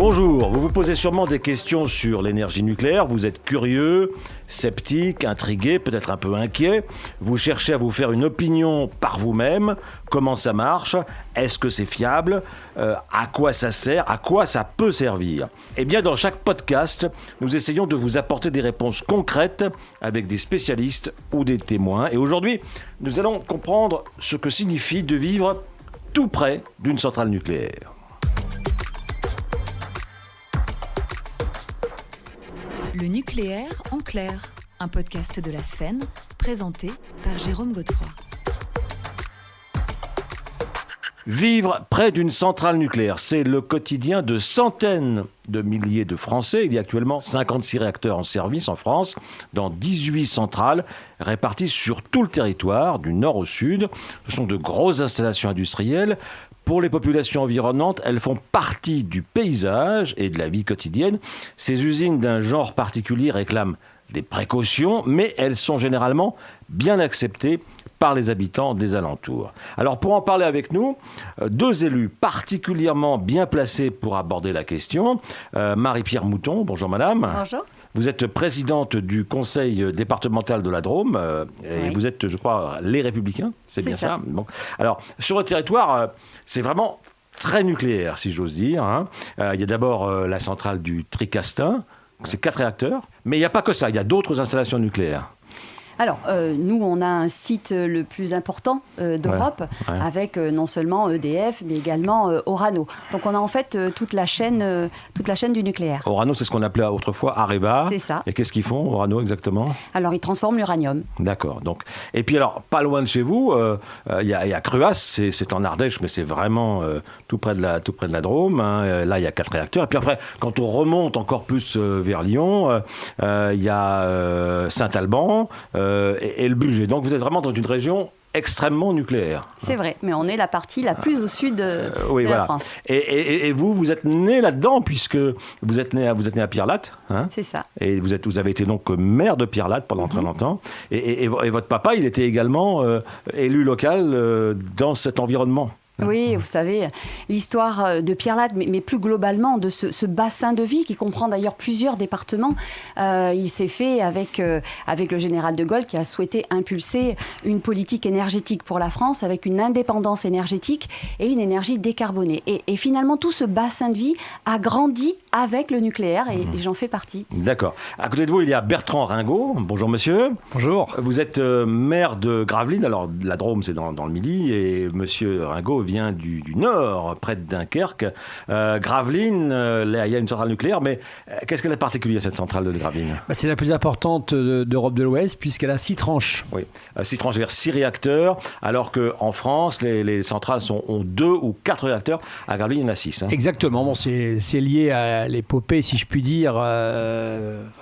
Bonjour, vous vous posez sûrement des questions sur l'énergie nucléaire, vous êtes curieux, sceptique, intrigué, peut-être un peu inquiet, vous cherchez à vous faire une opinion par vous-même, comment ça marche, est-ce que c'est fiable, à quoi ça sert, à quoi ça peut servir. Eh bien, dans chaque podcast, nous essayons de vous apporter des réponses concrètes avec des spécialistes ou des témoins. Et aujourd'hui, nous allons comprendre ce que signifie de vivre tout près d'une centrale nucléaire. Le nucléaire en clair, un podcast de la Sfen, présenté par Jérôme Godefroy. Vivre près d'une centrale nucléaire, c'est le quotidien de centaines de milliers de Français. Il y a actuellement 56 réacteurs en service en France, dans 18 centrales, réparties sur tout le territoire, du nord au sud. Ce sont de grosses installations industrielles. Pour les populations environnantes, elles font partie du paysage et de la vie quotidienne. Ces usines d'un genre particulier réclament des précautions, mais elles sont généralement bien acceptées par les habitants des alentours. Alors pour en parler avec nous, deux élus particulièrement bien placés pour aborder la question. Marie-Pierre Mouton, bonjour madame. Bonjour. Vous êtes présidente du conseil départemental de la Drôme et vous êtes, je crois, les Républicains, c'est bien ça. Bon. Alors, sur le territoire, c'est vraiment très nucléaire, si j'ose dire. Il y a d'abord la centrale du Tricastin, c'est 4 réacteurs, mais il n'y a pas que ça, il y a d'autres installations nucléaires. Alors, nous, on a un site le plus important d'Europe, avec non seulement EDF, mais également Orano. Donc, on a en fait toute la chaîne du nucléaire. Orano, c'est ce qu'on appelait autrefois Areva. C'est ça. Et qu'est-ce qu'ils font, Orano, exactement ? Alors, ils transforment l'uranium. D'accord. Donc, et puis alors, pas loin de chez vous, il y a Cruas, c'est en Ardèche, mais c'est vraiment tout près de la Drôme. Là, il y a 4 réacteurs. Et puis après, quand on remonte encore plus vers Lyon, il y a Saint-Alban, et le budget. Donc vous êtes vraiment dans une région extrêmement nucléaire. C'est vrai, mais on est la partie la plus au sud de la France. Et vous êtes né là-dedans, puisque vous êtes né à Pierrelatte. C'est ça. Et vous avez été donc maire de Pierrelatte pendant très longtemps. Et votre papa, il était également élu local dans cet environnement. Oui, vous savez, l'histoire de Pierrelatte, mais plus globalement de ce bassin de vie qui comprend d'ailleurs plusieurs départements, il s'est fait avec le général de Gaulle qui a souhaité impulser une politique énergétique pour la France avec une indépendance énergétique et une énergie décarbonée. Et finalement, tout ce bassin de vie a grandi avec le nucléaire et j'en fais partie. D'accord. À côté de vous, il y a Bertrand Ringot. Bonjour monsieur. Bonjour. Vous êtes maire de Gravelines. Alors, la Drôme, c'est dans le Midi. Et monsieur Ringot vient du nord, près de Dunkerque. Gravelines, là, il y a une centrale nucléaire, mais qu'est-ce qu'elle est particulière, cette centrale de Gravelines ? C'est la plus importante d'Europe de l'Ouest, puisqu'elle a 6 tranches. Oui, 6 tranches, c'est-à-dire 6 réacteurs, alors qu'en France, les centrales ont 2 ou 4 réacteurs. À Gravelines, il y en a 6. Exactement. Bon, c'est lié à l'épopée, si je puis dire.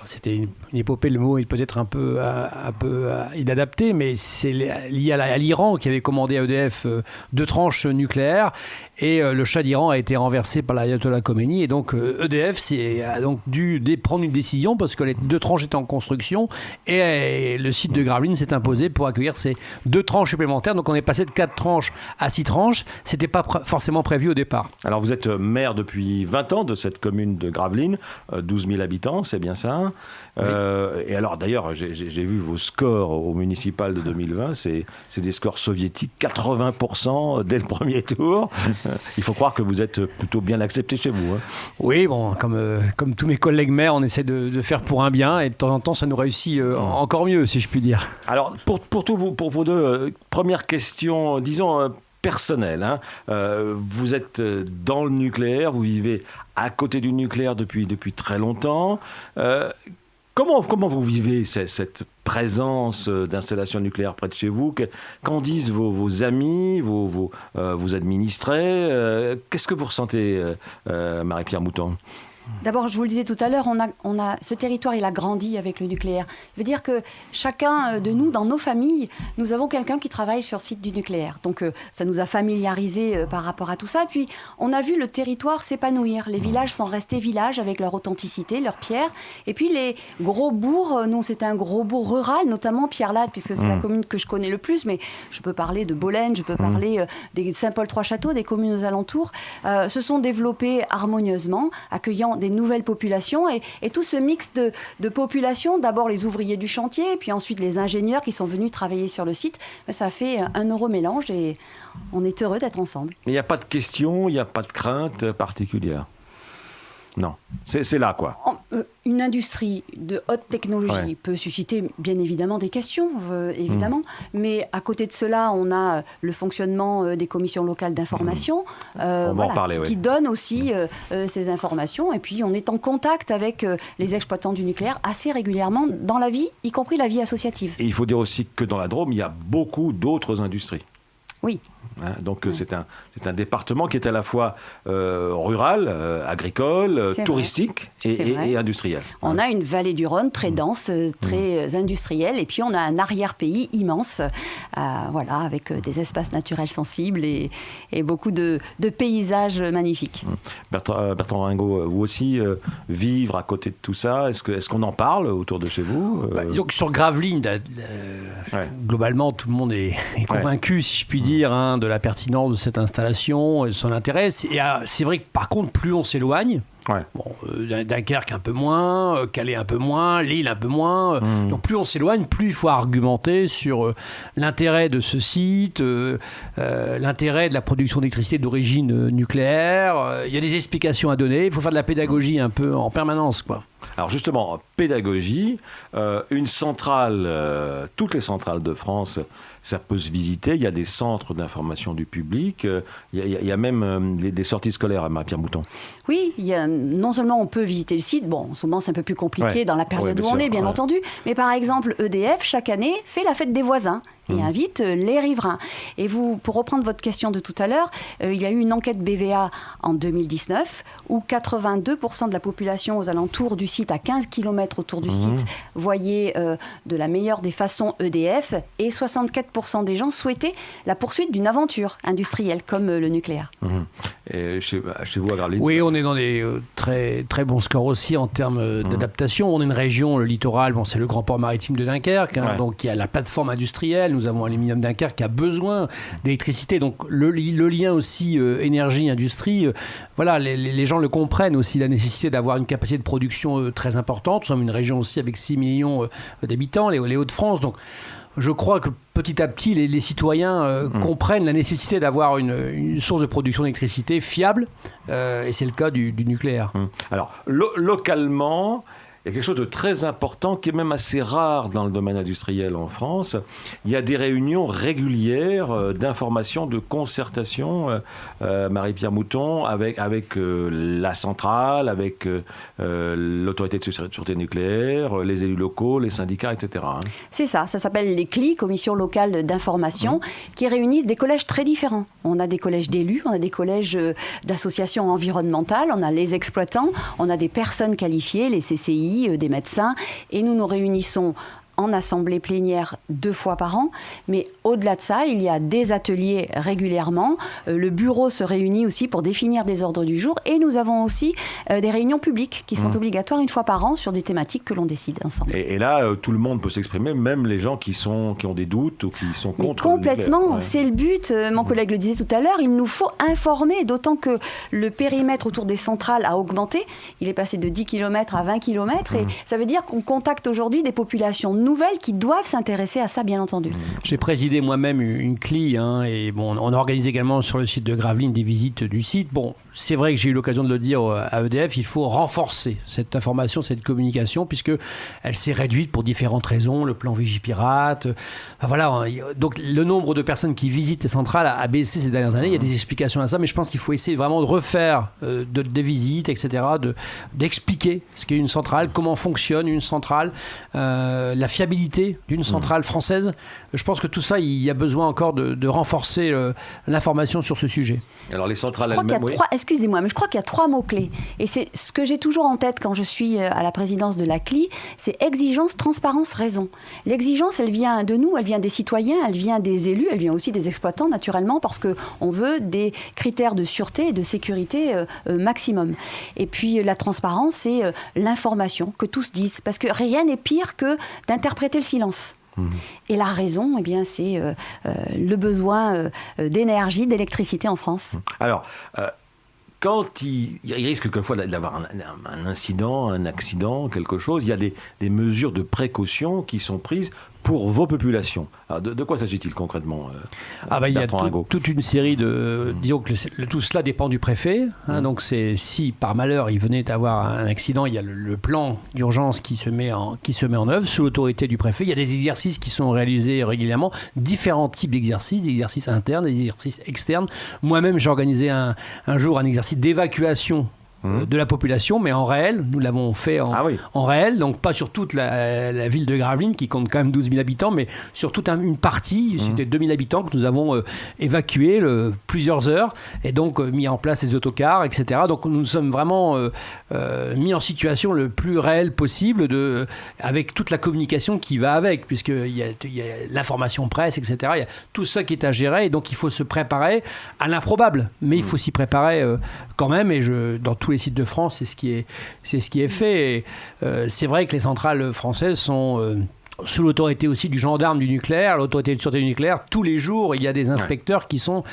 C'était une épopée, le mot est peut-être un peu inadapté, mais c'est lié à l'Iran qui avait commandé à EDF 2 tranches nucléaires et le Shah d'Iran a été renversé par l'ayatollah Khomeini et donc EDF a donc dû prendre une décision parce que les 2 tranches étaient en construction et le site de Gravelines s'est imposé pour accueillir ces 2 tranches supplémentaires. Donc on est passé de 4 tranches à 6 tranches. C'était pas forcément prévu au départ. Alors vous êtes maire depuis 20 ans de cette commune de Gravelines, 12 000 habitants, c'est bien ça. Oui. Et alors d'ailleurs, j'ai vu vos scores au municipal de 2020, c'est des scores soviétiques, 80% dès le premier tour. Il faut croire que vous êtes plutôt bien accepté chez vous. Oui, bon, comme tous mes collègues maires, on essaie de faire pour un bien et de temps en temps, ça nous réussit encore mieux, si je puis dire. Alors, pour vos deux, première question, disons personnelle. Vous êtes dans le nucléaire, vous vivez à côté du nucléaire depuis très longtemps. Comment vous vivez cette présence d'installations nucléaires près de chez vous ? Qu'en disent vos amis, vos administrés ? Qu'est-ce que vous ressentez, Marie-Pierre Mouton ? D'abord, je vous le disais tout à l'heure, ce territoire, il a grandi avec le nucléaire. Ça veut dire que chacun de nous, dans nos familles, nous avons quelqu'un qui travaille sur le site du nucléaire. Donc, ça nous a familiarisés par rapport à tout ça. Puis, on a vu le territoire s'épanouir. Les villages sont restés villages avec leur authenticité, leurs pierres. Et puis, les gros bourgs, nous, c'était un gros bourg rural, notamment Pierre-Lade, puisque c'est la commune que je connais le plus. Mais je peux parler de Bolène, je peux parler des Saint-Paul-Trois-Châteaux, des communes aux alentours, se sont développés harmonieusement, accueillant des nouvelles populations et tout ce mix de populations, d'abord les ouvriers du chantier, puis ensuite les ingénieurs qui sont venus travailler sur le site, ça fait un euromélange et on est heureux d'être ensemble. Il n'y a pas de questions, il n'y a pas de crainte particulière. Non, c'est là quoi. Une industrie de haute technologie peut susciter bien évidemment des questions, évidemment, mais à côté de cela, on a le fonctionnement des commissions locales d'information qui donnent aussi ces informations, et puis on est en contact avec les exploitants du nucléaire assez régulièrement dans la vie, y compris la vie associative. Et il faut dire aussi que dans la Drôme, il y a beaucoup d'autres industries. Oui. Donc c'est un département qui est à la fois rural, agricole, touristique et industriel. On a une vallée du Rhône très dense, très industrielle, et puis on a un arrière-pays immense, avec des espaces naturels sensibles et beaucoup de paysages magnifiques. Bertrand Ringot, vous aussi, vivre à côté de tout ça, est-ce qu'on en parle autour de chez vous Donc sur Gravelines, globalement, tout le monde est convaincu, si je puis dire, de la pertinence de cette installation et de son intérêt. Et c'est vrai que par contre, plus on s'éloigne, Dunkerque un peu moins, Calais un peu moins, Lille un peu moins. Donc plus on s'éloigne, plus il faut argumenter sur l'intérêt de ce site, l'intérêt de la production d'électricité d'origine nucléaire. Il y a des explications à donner. Il faut faire de la pédagogie un peu en permanence, quoi. Alors justement, pédagogie, une centrale, toutes les centrales de France, ça peut se visiter. Il y a des centres d'information du public. Il y a même des sorties scolaires à Pierre-Mouton. Oui, non seulement on peut visiter le site, bon, en ce moment c'est un peu plus compliqué dans la période où on est, bien entendu, mais par exemple, EDF, chaque année, fait la fête des voisins et invite les riverains. Et pour reprendre votre question de tout à l'heure, il y a eu une enquête BVA en 2019 où 82% de la population aux alentours du site, à 15 km autour du site, voyait de la meilleure des façons EDF, et 64% des gens souhaitaient la poursuite d'une aventure industrielle comme le nucléaire. Et chez vous à Gravelines? Oui, on est dans des très, très bons scores aussi en termes d'adaptation. On est une région, le littoral, c'est le grand port maritime de Dunkerque, donc il y a la plateforme industrielle. Nous avons Aluminium Dunkerque qui a besoin d'électricité. Donc le lien aussi énergie-industrie, les gens le comprennent aussi, la nécessité d'avoir une capacité de production très importante. Nous sommes une région aussi avec 6 millions d'habitants, les Hauts-de-France. Donc je crois que petit à petit, les citoyens comprennent la nécessité d'avoir une source de production d'électricité fiable, et c'est le cas du nucléaire. Alors, localement, il y a quelque chose de très important qui est même assez rare dans le domaine industriel en France. Il y a des réunions régulières d'information, de concertation, Marie-Pierre Mouton, avec la centrale, avec l'autorité de sûreté nucléaire, les élus locaux, les syndicats, etc. C'est ça s'appelle les CLI, Commission locale d'information, qui réunissent des collèges très différents. On a des collèges d'élus, on a des collèges d'associations environnementales, on a les exploitants, on a des personnes qualifiées, les CCI, des médecins, et nous réunissons en assemblée plénière 2 fois par an. Mais au-delà de ça, il y a des ateliers régulièrement. Le bureau se réunit aussi pour définir des ordres du jour. Et nous avons aussi des réunions publiques qui sont obligatoires 1 fois par an sur des thématiques que l'on décide ensemble. Et là, tout le monde peut s'exprimer, même les gens qui ont des doutes ou qui sont contre. Mais complètement, c'est le but. Mon collègue le disait tout à l'heure, il nous faut informer, d'autant que le périmètre autour des centrales a augmenté. Il est passé de 10 km à 20 km. Et ça veut dire qu'on contacte aujourd'hui des populations nouvelles qui doivent s'intéresser à ça, bien entendu. J'ai présidé moi-même une CLI, et on organise également sur le site de Gravelines des visites du site. Bon, c'est vrai que j'ai eu l'occasion de le dire à EDF, il faut renforcer cette information, cette communication, puisqu'elle s'est réduite pour différentes raisons, le plan Vigipirate. Donc le nombre de personnes qui visitent les centrales a baissé ces dernières années. Il y a des explications à ça, mais je pense qu'il faut essayer vraiment de refaire des visites, etc., d'expliquer ce qu'est une centrale, comment fonctionne une centrale, la fiabilité d'une centrale française. Je pense que tout ça, il y a besoin encore de renforcer l'information sur ce sujet. Alors les centrales elles-mêmes, excusez-moi, mais je crois qu'il y a 3 mots-clés. Et c'est ce que j'ai toujours en tête quand je suis à la présidence de la CLI, c'est exigence, transparence, raison. L'exigence, elle vient de nous, elle vient des citoyens, elle vient des élus, elle vient aussi des exploitants, naturellement, parce qu'on veut des critères de sûreté et de sécurité maximum. Et puis la transparence, c'est l'information, que tous disent. Parce que rien n'est pire que d'interpréter le silence. Et la raison, eh bien, c'est le besoin d'énergie, d'électricité en France. Alors, quand il risque quelquefois d'avoir un incident, un accident, quelque chose, il y a des mesures de précaution qui sont prises pour vos populations. Alors, de quoi s'agit-il concrètement, il y a Bertrand Ringot? toute une série de... Disons que tout cela dépend du préfet. Donc si par malheur il venait d'avoir un accident, il y a le plan d'urgence qui se met en œuvre sous l'autorité du préfet. Il y a des exercices qui sont réalisés régulièrement, différents types d'exercices, des exercices internes, des exercices externes. Moi-même, j'ai organisé un jour un exercice d'évacuation de la population, mais en réel. Nous l'avons fait en réel, donc pas sur toute la ville de Gravelines, qui compte quand même 12 000 habitants, mais sur toute une partie, c'était 2 000 habitants que nous avons évacués plusieurs heures, et donc mis en place les autocars, etc. Donc nous sommes vraiment mis en situation le plus réelle possible, avec toute la communication qui va avec, puisqu'il y a l'information presse, etc. Il y a tout ça qui est à gérer, et donc il faut se préparer à l'improbable, mais il faut s'y préparer quand même, et dans tous les sites de France, c'est ce qui est fait. Et, c'est vrai que les centrales françaises sont sous l'autorité aussi du gendarme du nucléaire, l'autorité de sûreté du nucléaire. Tous les jours, il y a des inspecteurs qui sont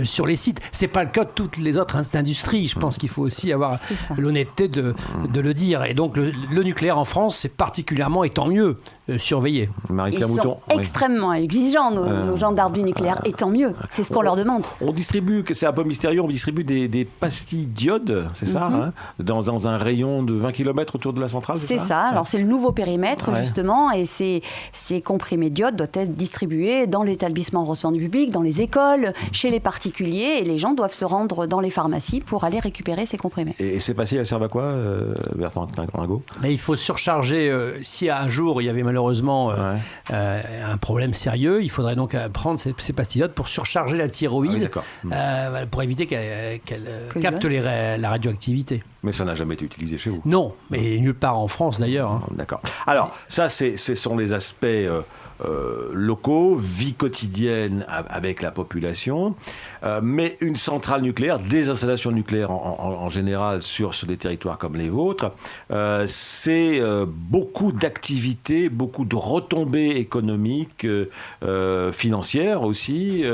sur les sites. C'est pas le cas de toutes les autres industries. Je pense qu'il faut aussi avoir l'honnêteté de le dire. Et donc le nucléaire en France, c'est particulièrement, et tant mieux, surveillé. Ils sont extrêmement exigeants, nos gendarmes du nucléaire, et tant mieux. C'est ce qu'on leur demande. On distribue, c'est un peu mystérieux, on distribue des pastilles d'iode, c'est ça, dans un rayon de 20 km autour de la centrale, c'est ça. Alors c'est le nouveau périmètre, justement, et ces comprimés d'iode doivent être distribués dans les établissements recevant du public, dans les écoles, chez les particuliers, et les gens doivent se rendre dans les pharmacies pour aller récupérer ces comprimés. Et ces pastilles, elles servent à quoi, Bertrand Ringot? Il faut surcharger, si un jour il y avait malheureusement un problème sérieux, il faudrait donc prendre ces pastilles d'iode pour surcharger la thyroïde, pour éviter qu'elle capte la radioactivité. Mais ça n'a jamais été utilisé chez vous? Non, mais nulle part en France d'ailleurs. D'accord. Alors, ça, ce sont les aspects locaux, vie quotidienne avec la population. Mais une centrale nucléaire, des installations nucléaires en général sur des territoires comme les vôtres, c'est beaucoup d'activités, beaucoup de retombées économiques, financières aussi.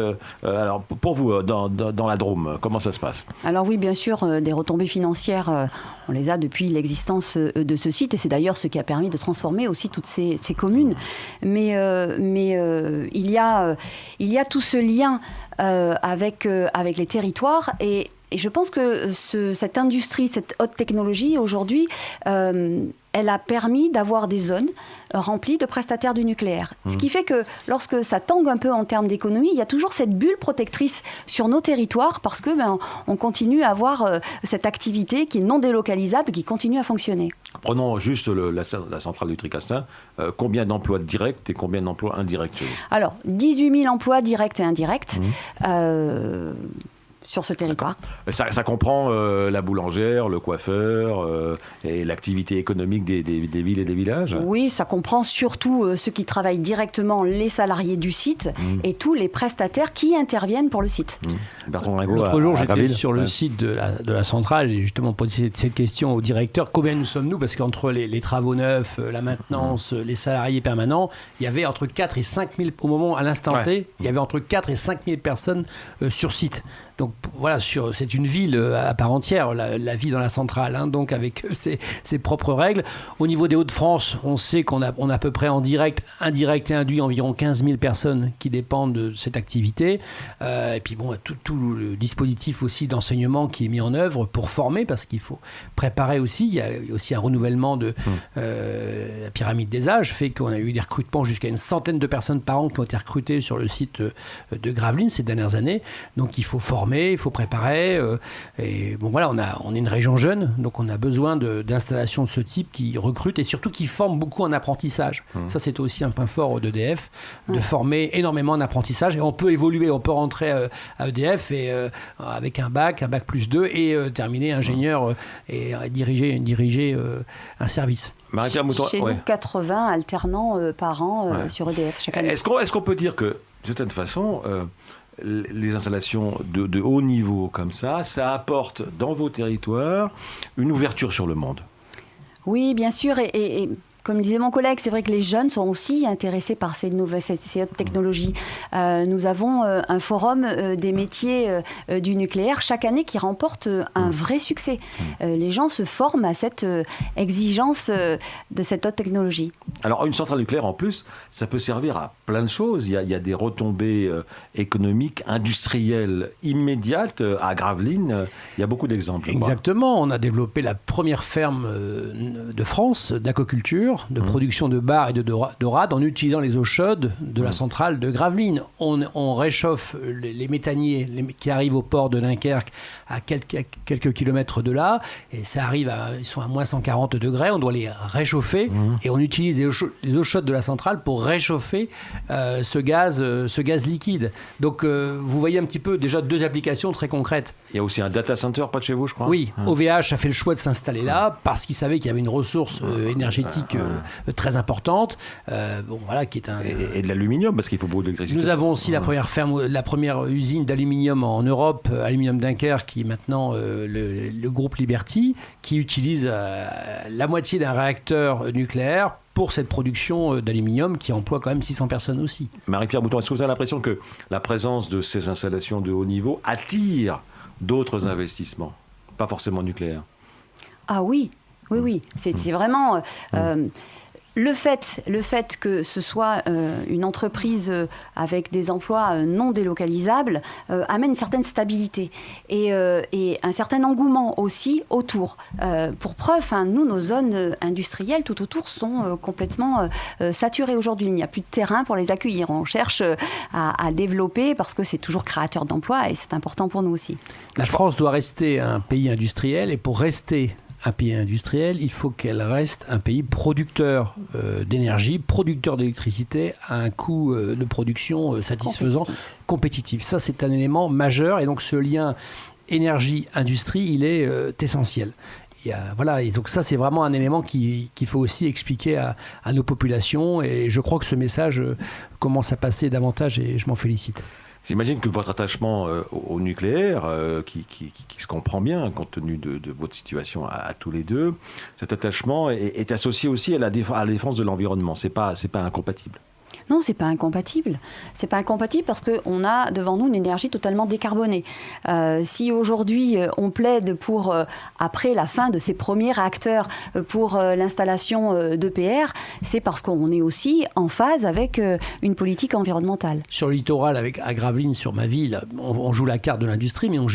Alors, pour vous, dans la Drôme, comment ça se passe? Alors oui, bien sûr, des retombées financières, on les a depuis l'existence de ce site, et c'est d'ailleurs ce qui a permis de transformer aussi toutes ces communes. Mais il y a tout ce lien avec les territoires, et je pense que cette industrie, cette haute technologie aujourd'hui, elle a permis d'avoir des zones remplies de prestataires du nucléaire. Ce qui fait que lorsque ça tangue un peu en termes d'économie, il y a toujours cette bulle protectrice sur nos territoires, parce que on continue à avoir cette activité qui est non délocalisable, qui continue à fonctionner. Prenons juste la centrale du Tricastin. Combien d'emplois directs et combien d'emplois indirects chez vous? Alors, 18 000 emplois directs et indirects. Sur ce territoire. Ça comprend la boulangère, le coiffeur et l'activité économique des villes et des villages? Oui, ça comprend surtout ceux qui travaillent directement, les salariés du site, et tous les prestataires qui interviennent pour le site. Bertrand Ringot, l'autre jour, j'étais sur le site de la centrale, et justement posé cette question au directeur: combien nous sommes-nous? Parce qu'entre les travaux neufs, la maintenance, les salariés permanents, il y avait entre 4 et 5 000, au moment, à l'instant T, il y avait entre 4 et 5 000 personnes sur site. Donc voilà, c'est une ville à part entière, la vie dans la centrale, donc avec ses propres règles. Au niveau des Hauts-de-France, on sait qu'on a à peu près en direct, indirect et induit environ 15 000 personnes qui dépendent de cette activité. Et puis bon, tout le dispositif aussi d'enseignement qui est mis en œuvre pour former, parce qu'il faut préparer aussi. Il y a aussi un renouvellement de la pyramide des âges, fait qu'on a eu des recrutements jusqu'à une centaine de personnes par an qui ont été recrutées sur le site de Gravelines ces dernières années. Donc il faut former former, il faut préparer. Et bon, voilà, on est une région jeune, donc on a besoin d'installations de ce type qui recrutent et surtout qui forment beaucoup en apprentissage. Ça, c'est aussi un point fort d'EDF, de former énormément en apprentissage. Et on peut évoluer, on peut rentrer à EDF et, avec un bac plus 2 et terminer ingénieur et diriger un service. Marie-Pierre Mouton, chez nous, 80 alternants par an sur EDF chaque année. Est-ce qu'on peut dire que, de certaine façon, les installations de haut niveau comme ça apporte dans vos territoires une ouverture sur le monde? Oui, bien sûr. Et comme disait mon collègue, c'est vrai que les jeunes sont aussi intéressés par ces hautes technologies. Nous avons un forum des métiers du nucléaire chaque année qui remporte un vrai succès. Les gens se forment à cette exigence de cette haute technologie. Alors, une centrale nucléaire, en plus, ça peut servir à plein de choses. Il y a des retombées économiques, industrielles immédiates. À Gravelines, il y a beaucoup d'exemples. Exactement. On a développé la première ferme de France d'aquaculture, de production de bar et de dorade en utilisant les eaux chaudes de la centrale de Gravelines. On réchauffe les méthaniers qui arrivent au port de Dunkerque à quelques kilomètres de là, et ça arrive ils sont à moins 140 degrés, on doit les réchauffer et on utilise les eaux chaudes de la centrale pour réchauffer ce gaz liquide. Donc vous voyez un petit peu déjà 2 applications très concrètes. Il y a aussi un data center près de chez vous, je crois. Oui, OVH a fait le choix de s'installer là parce qu'il savait qu'il y avait une ressource énergétique très importante, qui est et de l'aluminium, parce qu'il faut beaucoup d'électricité. Nous avons aussi la première usine d'aluminium en Europe, Aluminium Dunkerque, qui est maintenant le groupe Liberty, qui utilise la moitié d'un réacteur nucléaire pour cette production d'aluminium qui emploie quand même 600 personnes aussi. Marie-Pierre Mouton, est-ce que vous avez l'impression que la présence de ces installations de haut niveau attire d'autres investissements, pas forcément nucléaires? Ah oui. C'est vraiment... Le fait que ce soit une entreprise avec des emplois non délocalisables amène une certaine stabilité et un certain engouement aussi autour. Pour preuve, nous, nos zones industrielles tout autour sont complètement saturées aujourd'hui. Il n'y a plus de terrain pour les accueillir. On cherche à développer parce que c'est toujours créateur d'emplois et c'est important pour nous aussi. La France doit rester un pays industriel et pour rester un pays industriel, il faut qu'elle reste un pays producteur d'énergie, producteur d'électricité à un coût de production satisfaisant, compétitif. Ça, c'est un élément majeur et donc ce lien énergie-industrie, il est essentiel. Et donc ça, c'est vraiment un élément qu'il faut aussi expliquer à nos populations et je crois que ce message commence à passer davantage et je m'en félicite. J'imagine que votre attachement au nucléaire, qui se comprend bien compte tenu de votre situation à tous les deux, cet attachement est associé aussi à la défense de l'environnement. C'est pas incompatible. Non, c'est pas incompatible. C'est pas incompatible parce qu'on a devant nous une énergie totalement décarbonée. Si aujourd'hui on plaide pour, après la fin de ces premiers réacteurs, pour l'installation d'EPR, c'est parce qu'on est aussi en phase avec une politique environnementale. Sur le littoral, à Gravelines, sur ma ville, on joue la carte de l'industrie, mais on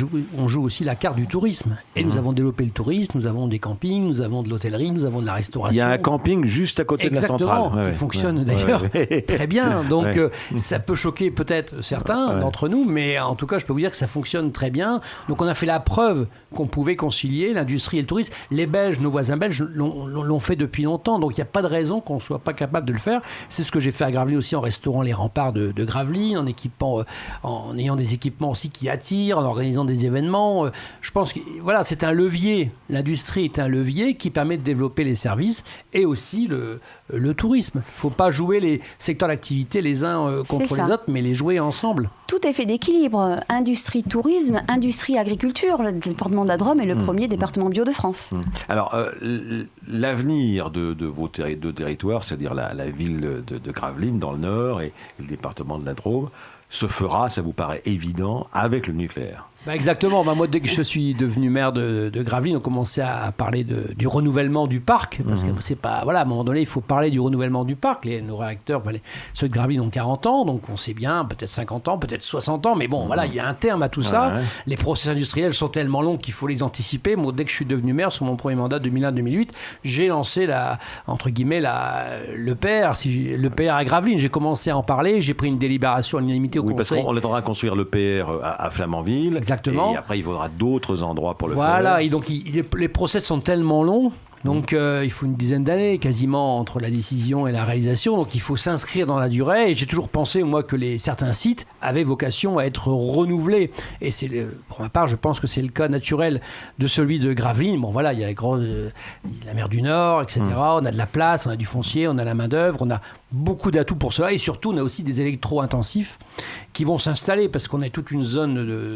joue aussi la carte du tourisme. Et nous avons développé le tourisme, nous avons des campings, nous avons de l'hôtellerie, nous avons de la restauration. Il y a un camping juste à côté de la centrale. Qui fonctionne d'ailleurs très bien. Donc ça peut choquer peut-être certains d'entre nous, mais en tout cas, je peux vous dire que ça fonctionne très bien. Donc on a fait la preuve qu'on pouvait concilier l'industrie et le tourisme. Les Belges, nos voisins belges, l'ont fait depuis longtemps. Donc il n'y a pas de raison qu'on ne soit pas capable de le faire. C'est ce que j'ai fait à Gravelines aussi en restaurant les remparts de Gravelines, en ayant des équipements aussi qui attirent, en organisant des événements. Je pense que c'est un levier. L'industrie est un levier qui permet de développer les services et aussi le tourisme. Il ne faut pas jouer les secteurs d'activité les uns contre les autres, mais les jouer ensemble. Tout est fait d'équilibre. Industrie, tourisme, industrie, agriculture. Le département de la Drôme est le premier département bio de France. Alors, l'avenir de vos deux territoires, c'est-à-dire la ville de Gravelines dans le nord et le département de la Drôme, se fera, ça vous paraît évident, avec le nucléaire? Exactement. Moi, dès que je suis devenu maire de Gravelines, on commençait à parler du renouvellement du parc. Parce que c'est pas. À un moment donné, il faut parler du renouvellement du parc. Nos réacteurs, ceux de Gravelines ont 40 ans, donc on sait bien, peut-être 50 ans, peut-être 60 ans. Mais bon, il y a un terme à tout ça. Ouais. Les processus industriels sont tellement longs qu'il faut les anticiper. Moi, dès que je suis devenu maire, sur mon premier mandat 2001-2008, j'ai lancé l'EPR à Gravelines. J'ai commencé à en parler. J'ai pris une délibération à l'unanimité au Conseil. Parce qu'on est en train de construire l'EPR à Flamanville. Exactement. Et après, il faudra d'autres endroits pour le faire. Voilà, et donc les process sont tellement longs. Donc il faut une dizaine d'années quasiment entre la décision et la réalisation. Donc il faut s'inscrire dans la durée. Et j'ai toujours pensé, moi, que certains sites avaient vocation à être renouvelés. Et pour ma part, je pense que c'est le cas naturel de celui de Gravelines. Bon voilà, il y a la mer du Nord, etc. On a de la place, on a du foncier, on a la main-d'œuvre, on a beaucoup d'atouts pour cela. Et surtout, on a aussi des électro-intensifs qui vont s'installer parce qu'on a toute une zone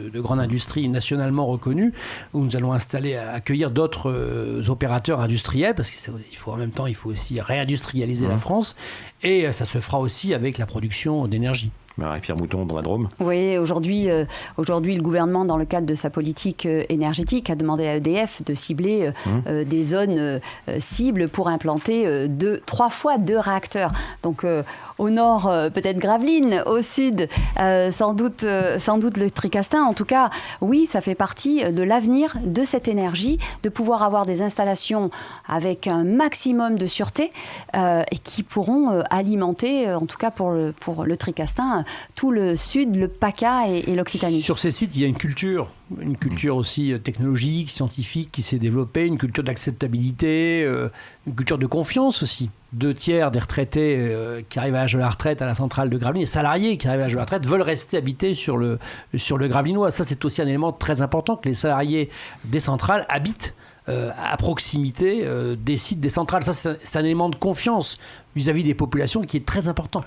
de grande industrie nationalement reconnue où nous allons accueillir d'autres opérateurs industriels parce qu'il faut en même temps, il faut aussi réindustrialiser la France et ça se fera aussi avec la production d'énergie. Marie-Pierre Mouton dans la Drôme. Oui, aujourd'hui, le gouvernement, dans le cadre de sa politique énergétique, a demandé à EDF de cibler des zones cibles pour implanter 3 fois 2 réacteurs. Donc, au nord, peut-être Gravelines, au sud, sans doute le Tricastin. En tout cas, oui, ça fait partie de l'avenir de cette énergie, de pouvoir avoir des installations avec un maximum de sûreté et qui pourront alimenter, en tout cas pour le Tricastin, tout le sud, le PACA et l'Occitanie. Sur ces sites, il y a une culture aussi technologique, scientifique qui s'est développée, une culture d'acceptabilité, une culture de confiance aussi. 2/3 des retraités qui arrivent à l'âge de la retraite à la centrale de Gravelines, les salariés qui arrivent à l'âge de la retraite veulent rester habités sur le Gravelinois. Ça, c'est aussi un élément très important que les salariés des centrales habitent à proximité des sites des centrales. Ça, c'est un élément de confiance vis-à-vis des populations qui est très important.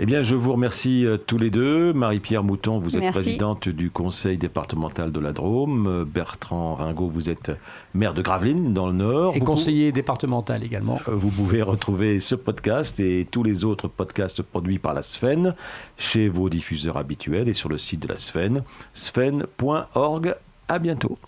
Eh bien, je vous remercie tous les deux. Marie-Pierre Mouton, vous êtes Merci. présidente du conseil départemental de la Drôme. Bertrand Ringot, vous êtes maire de Gravelines, dans le Nord. Et conseiller départemental également. Vous pouvez retrouver ce podcast et tous les autres podcasts produits par la Sfen chez vos diffuseurs habituels et sur le site de la Sfen, sfen.org. À bientôt.